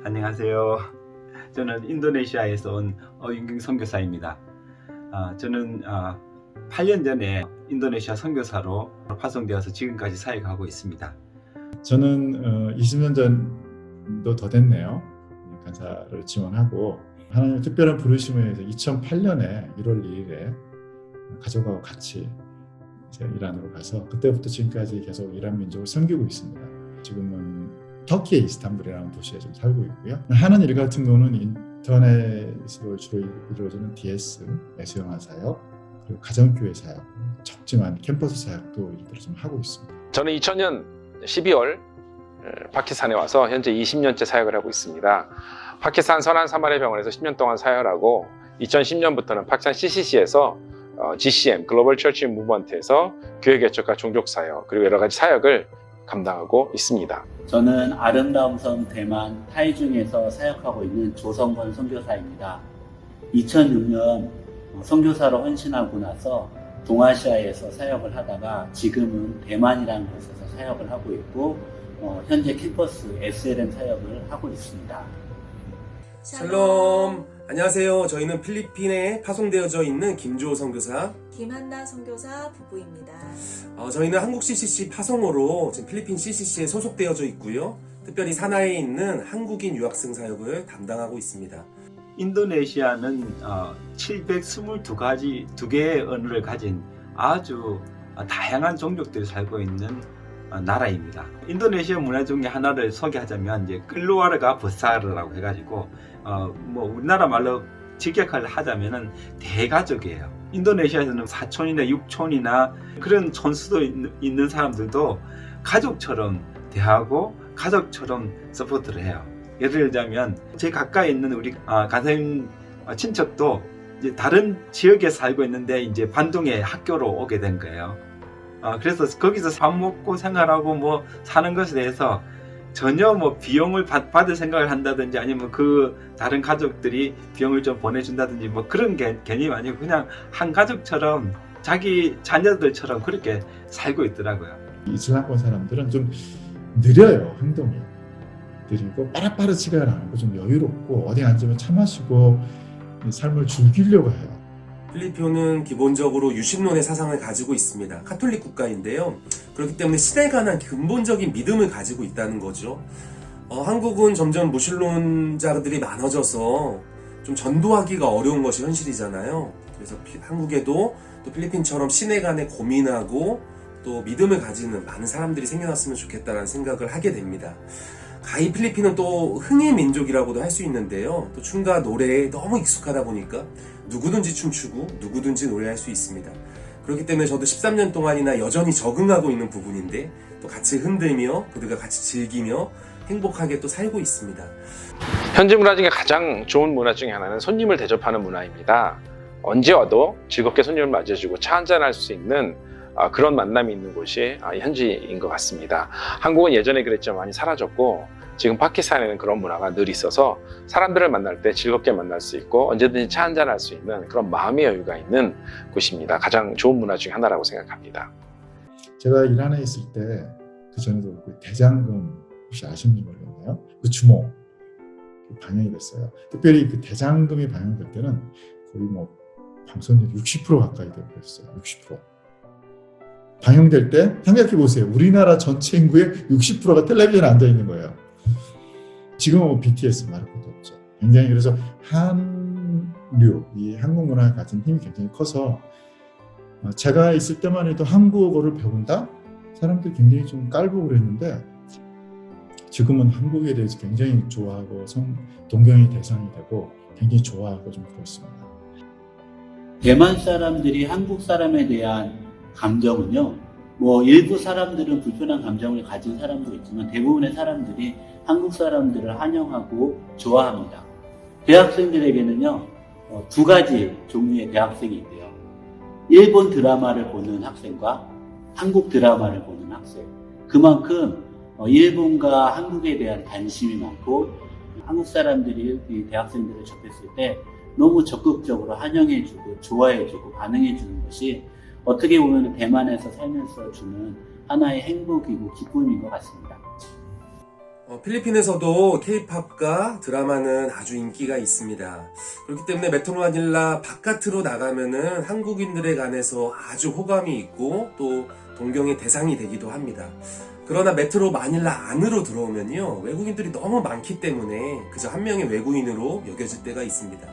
안녕하세요. 저는 인도네시아에서 온 어윤경 선교사입니다. 저는 8년 전에 인도네시아 선교사로 파송되어서 지금까지 사역하고 있습니다. 저는 20년 전도 더 됐네요. 간사를 지원하고 하나님의 특별한 부르심에 의해서 2008년에 1월 2일에 가족하고 같이 이제 이란으로 가서 그때부터 지금까지 계속 이란 민족을 섬기고 있습니다. 지금은 터키의 이스탄불이라는 도시에 좀 살고 있고요. 하는 일 같은 경우는 인터넷으로 주로 이루어지는 DS, S영화 사역, 그리고 가정교회 사역, 적지만 캠퍼스 사역도 일부러 좀 하고 있습니다. 저는 2000년 12월 파키스탄에 와서 현재 20년째 사역을 하고 있습니다. 파키스탄 선한 사마리아 병원에서 10년 동안 사역을 하고 2010년부터는 파키스탄 CCC에서 GCM, 글로벌 처치 무브먼트에서 교회 개척과 종족 사역, 그리고 여러 가지 사역을 감당하고 있습니다. 저는 아름다운 섬 대만 타이중에서 사역하고 있는 조성권 선교사입니다. 2006년 선교사로 헌신하고 나서 동아시아에서 사역을 하다가 지금은 대만이라는 곳에서 사역을 하고 있고 현재 캠퍼스 SLM 사역을 하고 있습니다. 샬롬! 안녕하세요. 저희는 필리핀에 파송되어져 있는 김주호 선교사, 김한나 선교사 부부입니다. 저희는 한국 CCC 파송으로 지금 필리핀 CCC에 소속되어져 있고요. 특별히 사나이에 있는 한국인 유학생 사역을 담당하고 있습니다. 인도네시아는 722가지, 2개의 언어를 가진 아주 다양한 종족들이 살고 있는 나라입니다. 인도네시아 문화 중에 하나를 소개하자면 이제 끌루아르가 버사르라고 해가지고 우리나라 말로 직역을 하자면은 대가족이에요. 인도네시아에서는 사촌이나 육촌이나 그런 촌수도 있는 사람들도 가족처럼 대하고 가족처럼 서포트를 해요. 예를 들자면 제 가까이 있는 우리 간사님 친척도 이제 다른 지역에 살고 있는데 이제 반동에 학교로 오게 된 거예요. 그래서 거기서 밥 먹고 생활하고 사는 것에 대해서 전혀 비용을 받을 생각을 한다든지 아니면 그 다른 가족들이 비용을 좀 보내준다든지 그런 개념이 아니고 그냥 한 가족처럼 자기 자녀들처럼 그렇게 살고 있더라고요. 이슬람권 사람들은 좀 느려요. 행동이 느리고 빠르지가 않고 좀 여유롭고 어디 앉으면 차 마시고 삶을 즐기려고 해요. 필리핀은 기본적으로 유신론의 사상을 가지고 있습니다. 카톨릭 국가인데요. 그렇기 때문에 신에 관한 근본적인 믿음을 가지고 있다는 거죠. 한국은 점점 무신론자들이 많아져서 좀 전도하기가 어려운 것이 현실이잖아요. 그래서 한국에도 또 필리핀처럼 신에 관해 고민하고 또 믿음을 가지는 많은 사람들이 생겨났으면 좋겠다는 생각을 하게 됩니다. 가히 필리핀은 또 흥의 민족이라고도 할 수 있는데요. 또 춤과 노래에 너무 익숙하다 보니까 누구든지 춤추고 누구든지 노래할 수 있습니다. 그렇기 때문에 저도 13년 동안이나 여전히 적응하고 있는 부분인데 또 같이 흔들며 그들과 같이 즐기며 행복하게 또 살고 있습니다. 현지 문화 중에 가장 좋은 문화 중에 하나는 손님을 대접하는 문화입니다. 언제 와도 즐겁게 손님을 맞아주고 차 한잔할 수 있는 그런 만남이 있는 곳이 현지인 것 같습니다. 한국은 예전에 그랬지만 많이 사라졌고 지금 파키스탄에는 그런 문화가 늘 있어서 사람들을 만날 때 즐겁게 만날 수 있고 언제든지 차 한잔 할 수 있는 그런 마음의 여유가 있는 곳입니다. 가장 좋은 문화 중에 하나라고 생각합니다. 제가 이란에 있을 때 그 전에도 그 대장금 혹시 아시는지 모르겠네요. 그 주목 방영이 됐어요. 특별히 그 대장금이 방영될 때는 거의 방송률 60% 가까이 되고 그랬어요. 60%. 방영될 때 생각해 보세요. 우리나라 전체 인구의 60%가 텔레비전에 앉아 있는 거예요. 지금은 BTS 말할 것도 없죠. 굉장히 그래서 한류, 이 한국 문화가 가진 힘이 굉장히 커서 제가 있을 때만 해도 한국어를 배운다? 사람들이 굉장히 좀 깔보고 그랬는데 지금은 한국에 대해서 굉장히 좋아하고 동경의 대상이 되고 굉장히 좋아하고 좀 그렇습니다. 대만 사람들이 한국 사람에 대한 감정은요, 일부 사람들은 불편한 감정을 가진 사람도 있지만 대부분의 사람들이 한국 사람들을 환영하고 좋아합니다. 대학생들에게는요, 2가지 종류의 대학생이 있대요. 일본 드라마를 보는 학생과 한국 드라마를 보는 학생. 그만큼 일본과 한국에 대한 관심이 많고 한국 사람들이 이 대학생들을 접했을 때 너무 적극적으로 환영해주고 좋아해주고 반응해주는 것이 어떻게 보면 대만에서 살면서 주는 하나의 행복이고 기쁨인 것 같습니다. 필리핀에서도 K-팝과 드라마는 아주 인기가 있습니다. 그렇기 때문에 메트로 마닐라 바깥으로 나가면은 한국인들에 관해서 아주 호감이 있고 또 동경의 대상이 되기도 합니다. 그러나 메트로 마닐라 안으로 들어오면요, 외국인들이 너무 많기 때문에 그저 한 명의 외국인으로 여겨질 때가 있습니다.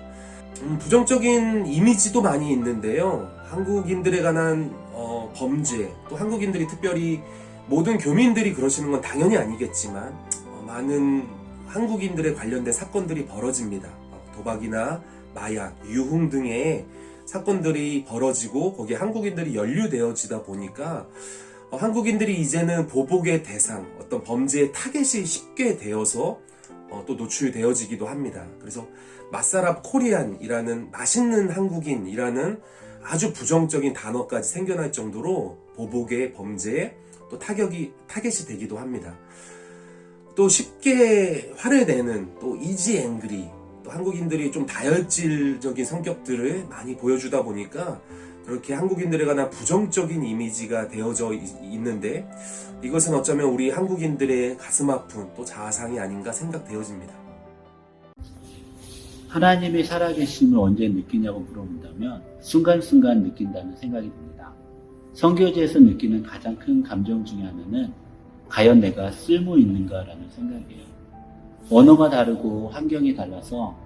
부정적인 이미지도 많이 있는데요. 한국인들에 관한 범죄, 또 한국인들이 특별히 모든 교민들이 그러시는 건 당연히 아니겠지만 많은 한국인들에 관련된 사건들이 벌어집니다. 도박이나 마약, 유흥 등의 사건들이 벌어지고 거기에 한국인들이 연루되어지다 보니까 한국인들이 이제는 보복의 대상, 어떤 범죄의 타겟이 쉽게 되어서 또 노출되어지기도 합니다. 그래서 마사랍 코리안이라는 맛있는 한국인이라는 아주 부정적인 단어까지 생겨날 정도로 보복의 범죄에 또 타겟이 되기도 합니다. 또 쉽게 화를 내는 또 이지 앵그리, 또 한국인들이 좀 다혈질적인 성격들을 많이 보여주다 보니까 그렇게 한국인들에 관한 부정적인 이미지가 되어져 있는데, 이것은 어쩌면 우리 한국인들의 가슴 아픈 또 자아상이 아닌가 생각되어집니다. 하나님의 살아계심을 언제 느끼냐고 물어본다면 순간순간 느낀다는 생각이 듭니다. 선교제에서 느끼는 가장 큰 감정 중에 하나는 과연 내가 쓸모 있는가라는 생각이에요. 언어가 다르고 환경이 달라서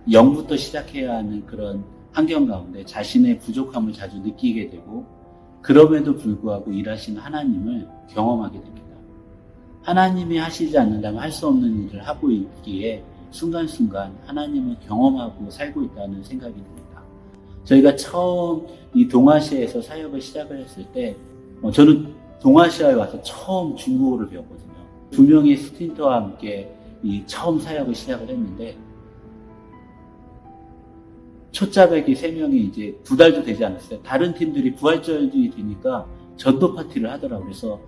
0부터 시작해야 하는 그런 환경 가운데 자신의 부족함을 자주 느끼게 되고, 그럼에도 불구하고 일하시는 하나님을 경험하게 됩니다. 하나님이 하시지 않는다면 할 수 없는 일을 하고 있기에 순간순간 하나님을 경험하고 살고 있다는 생각이 듭니다. 저희가 처음 이 동아시아에서 사역을 시작을 했을 때 저는 동아시아에 와서 처음 중국어를 배웠거든요. 2명의 스틴터와 함께 이 처음 사역을 시작을 했는데, 초짜배기 3명이 이제 2달도 되지 않았어요. 다른 팀들이 부활절이 되니까 전도 파티를 하더라고요. 그래서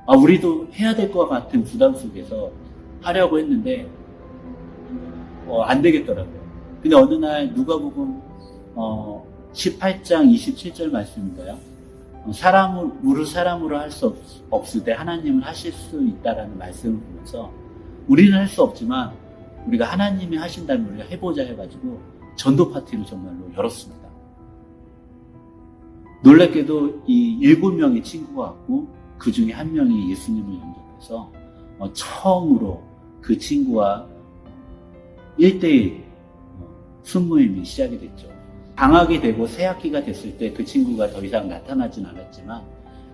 우리도 해야 될 것 같은 부담 속에서 하려고 했는데 안 되겠더라고요. 근데 어느 날 누가복음 18장 27절 말씀인가요? 사람으로 할 수 없을 때 하나님은 하실 수 있다라는 말씀을 보면서 우리는 할 수 없지만 우리가 하나님이 하신다면 우리가 해보자 해가지고 전도 파티를 정말로 열었습니다. 놀랍게도 이 7명의 친구가 왔고 그 중에 한 명이 예수님을 영접해서 처음으로 그 친구와 1대1 순모임이 시작이 됐죠. 방학이 되고 새학기가 됐을 때 그 친구가 더 이상 나타나진 않았지만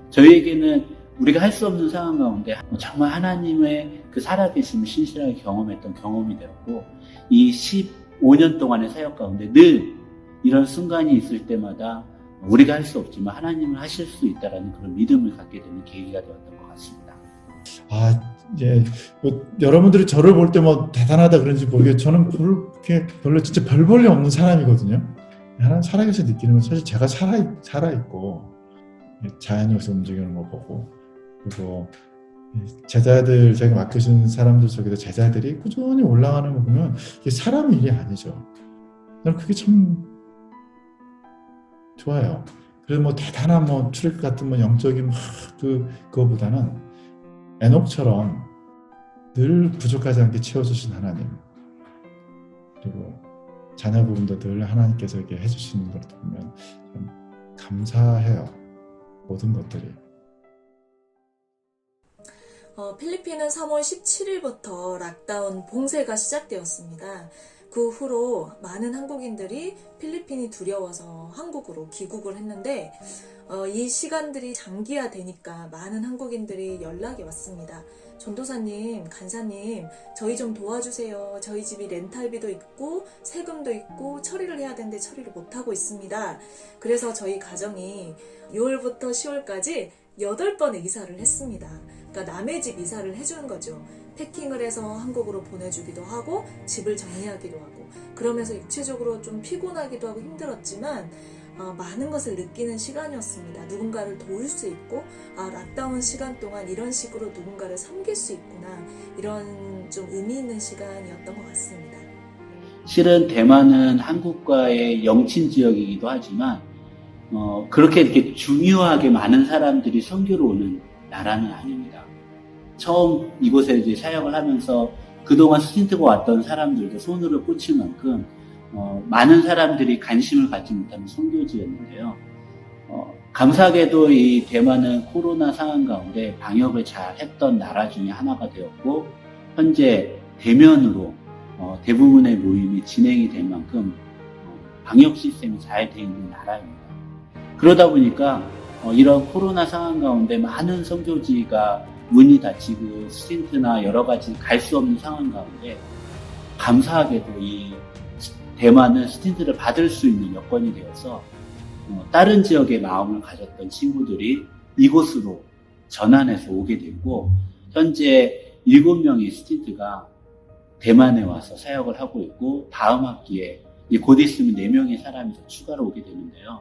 저희에게는 우리가 할 수 없는 상황 가운데 정말 하나님의 그 살아계심을 신실하게 경험했던 경험이 되었고, 이 15년 동안의 사역 가운데 늘 이런 순간이 있을 때마다 우리가 할 수 없지만 하나님은 하실 수 있다는 그런 믿음을 갖게 되는 계기가 되었던 것 같습니다. 이제 여러분들이 저를 볼 때 대단하다 그런지 모르겠어요. 저는 그렇게 별로 진짜 별 볼 일 없는 사람이거든요. 하나님 살아계셔 느끼는 건 사실 제가 살아있고 자연에서 움직이는 거 보고, 그리고 제자들, 제가 맡겨준 사람들 속에서 제자들이 꾸준히 올라가는 거 보면 이게 사람 일이 아니죠. 저는 그게 참 좋아요. 그래서 대단한 출입 같은 영적인 그거보다는 에녹처럼 늘 부족하지 않게 채워주신 하나님, 그리고 자녀 부분도 늘 하나님께서 이렇게 해주시는 걸 보면 참 감사해요. 모든 것들이. 필리핀은 3월 17일부터 락다운 봉쇄가 시작되었습니다. 그 후로 많은 한국인들이 필리핀이 두려워서 한국으로 귀국을 했는데 이 시간들이 장기화되니까 많은 한국인들이 연락이 왔습니다. 전도사님, 간사님, 저희 좀 도와주세요. 저희 집이 렌탈비도 있고 세금도 있고 처리를 해야 되는데 처리를 못하고 있습니다. 그래서 저희 가정이 6월부터 10월까지 8번의 이사를 했습니다. 그러니까 남의 집 이사를 해주는 거죠. 패킹을 해서 한국으로 보내주기도 하고 집을 정리하기도 하고, 그러면서 육체적으로 좀 피곤하기도 하고 힘들었지만 많은 것을 느끼는 시간이었습니다. 누군가를 도울 수 있고 락다운 시간 동안 이런 식으로 누군가를 섬길 수 있구나, 이런 좀 의미 있는 시간이었던 것 같습니다. 실은 대만은 한국과의 영친 지역이기도 하지만 그렇게 이렇게 중요하게 많은 사람들이 선교로 오는 나라는 아닙니다. 처음 이곳에 이제 사역을 하면서 그동안 스틴트가 왔던 사람들도 손으로 꽂힐 만큼 많은 사람들이 관심을 갖지 못하는 선교지였는데요. 감사하게도 이 대만은 코로나 상황 가운데 방역을 잘 했던 나라 중에 하나가 되었고, 현재 대면으로 대부분의 모임이 진행이 될 만큼 방역 시스템이 잘 되어 있는 나라입니다. 그러다 보니까 이런 코로나 상황 가운데 많은 선교지가 문이 닫히고 스틴트나 여러 가지 갈 수 없는 상황 가운데 감사하게도 이 대만은 스틴트를 받을 수 있는 여건이 되어서 다른 지역에 마음을 가졌던 친구들이 이곳으로 전환해서 오게 되고, 현재 7명의 스틴트가 대만에 와서 사역을 하고 있고, 다음 학기에 곧 있으면 4명의 사람이 더 추가로 오게 되는데요.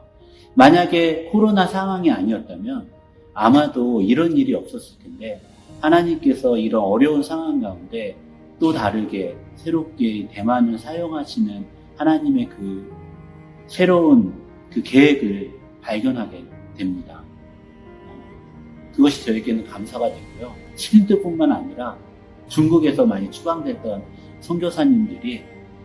만약에 코로나 상황이 아니었다면 아마도 이런 일이 없었을 텐데, 하나님께서 이런 어려운 상황 가운데 또 다르게 새롭게 대만을 사용하시는 하나님의 그 새로운 그 계획을 발견하게 됩니다. 그것이 저에게는 감사가 되고요. 스틴트뿐만 아니라 중국에서 많이 추방됐던 선교사님들이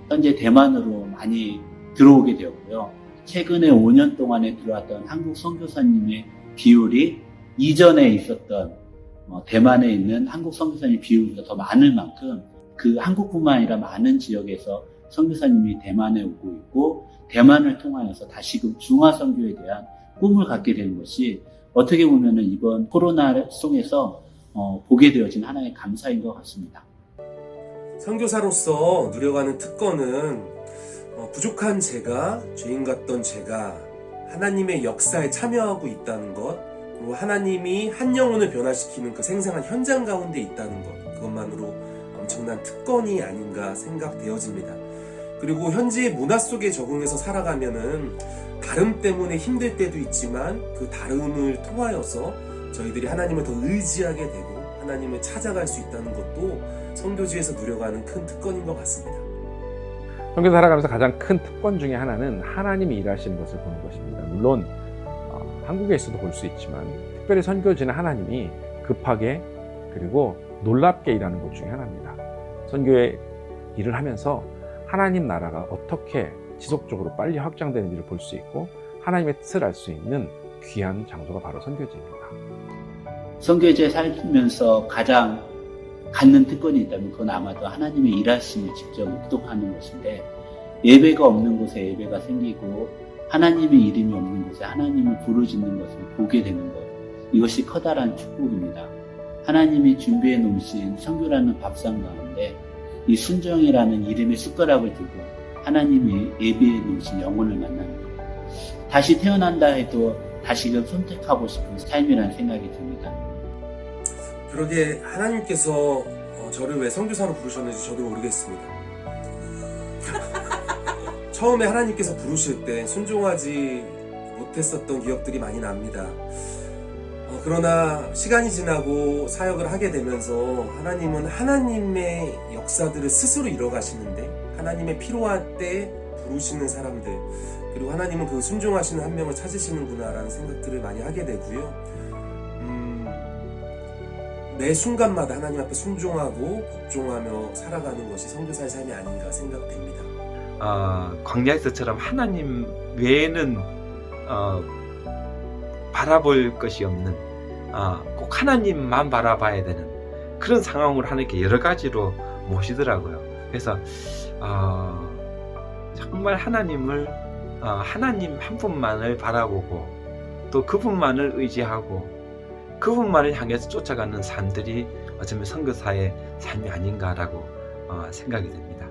현재 대만으로 많이 들어오게 되었고요. 최근에 5년 동안에 들어왔던 한국 선교사님의 비율이 이전에 있었던 대만에 있는 한국 선교사님 비율보다 더 많을 만큼 그 한국뿐만 아니라 많은 지역에서 선교사님이 대만에 오고 있고, 대만을 통하여서 다시금 중화 선교에 대한 꿈을 갖게 되는 것이 어떻게 보면은 이번 코로나 속에서 보게 되어진 하나의 감사인 것 같습니다. 선교사로서 누려가는 특권은 부족한 제가, 죄인 같던 제가 하나님의 역사에 참여하고 있다는 것, 그리고 하나님이 한 영혼을 변화시키는 그 생생한 현장 가운데 있다는 것, 그것만으로 엄청난 특권이 아닌가 생각되어집니다. 그리고 현지의 문화 속에 적응해서 살아가면은 다름 때문에 힘들 때도 있지만, 그 다름을 통하여서 저희들이 하나님을 더 의지하게 되고 하나님을 찾아갈 수 있다는 것도 선교지에서 누려가는 큰 특권인 것 같습니다. 선교 살아가면서 가장 큰 특권 중에 하나는 하나님이 일하시는 것을 보는 것입니다. 물론 한국에 있어도 볼 수 있지만, 특별히 선교지는 하나님이 급하게 그리고 놀랍게 일하는 것 중에 하나입니다. 선교의 일을 하면서 하나님 나라가 어떻게 지속적으로 빨리 확장되는지를 볼 수 있고, 하나님의 뜻을 알 수 있는 귀한 장소가 바로 선교지입니다. 선교지에 살면서 가장 갖는 특권이 있다면 그건 아마도 하나님의 일하심을 직접 묵독하는 것인데, 예배가 없는 곳에 예배가 생기고 하나님의 이름이 없는 곳에 하나님을 부르짖는 것을 보게 되는 것, 이것이 커다란 축복입니다. 하나님이 준비해 놓으신 선교라는 밥상 가운데 이 순종이라는 이름의 숟가락을 두고 하나님이 예비해 놓으신 영혼을 만나는 것, 다시 태어난다 해도 다시금 선택하고 싶은 삶이라는 생각이 듭니다. 그러게 하나님께서 저를 왜 선교사로 부르셨는지 저도 모르겠습니다. 처음에 하나님께서 부르실 때 순종하지 못했었던 기억들이 많이 납니다. 그러나 시간이 지나고 사역을 하게 되면서 하나님은 하나님의 역사들을 스스로 이뤄가시는데, 하나님의 필요할 때 부르시는 사람들, 그리고 하나님은 그 순종하시는 한 명을 찾으시는구나라는 생각들을 많이 하게 되고요. 매 순간마다 하나님 앞에 순종하고 복종하며 살아가는 것이 선교사의 삶이 아닌가 생각됩니다. 광야에서처럼 하나님 외에는 바라볼 것이 없는, 꼭 하나님만 바라봐야 되는 그런 상황으로 하나님께 여러 가지로 모시더라고요. 그래서 정말 하나님을 하나님 한 분만을 바라보고 또 그분만을 의지하고 그분만을 향해서 쫓아가는 삶들이 어쩌면 선교사의 삶이 아닌가라고 생각이 됩니다.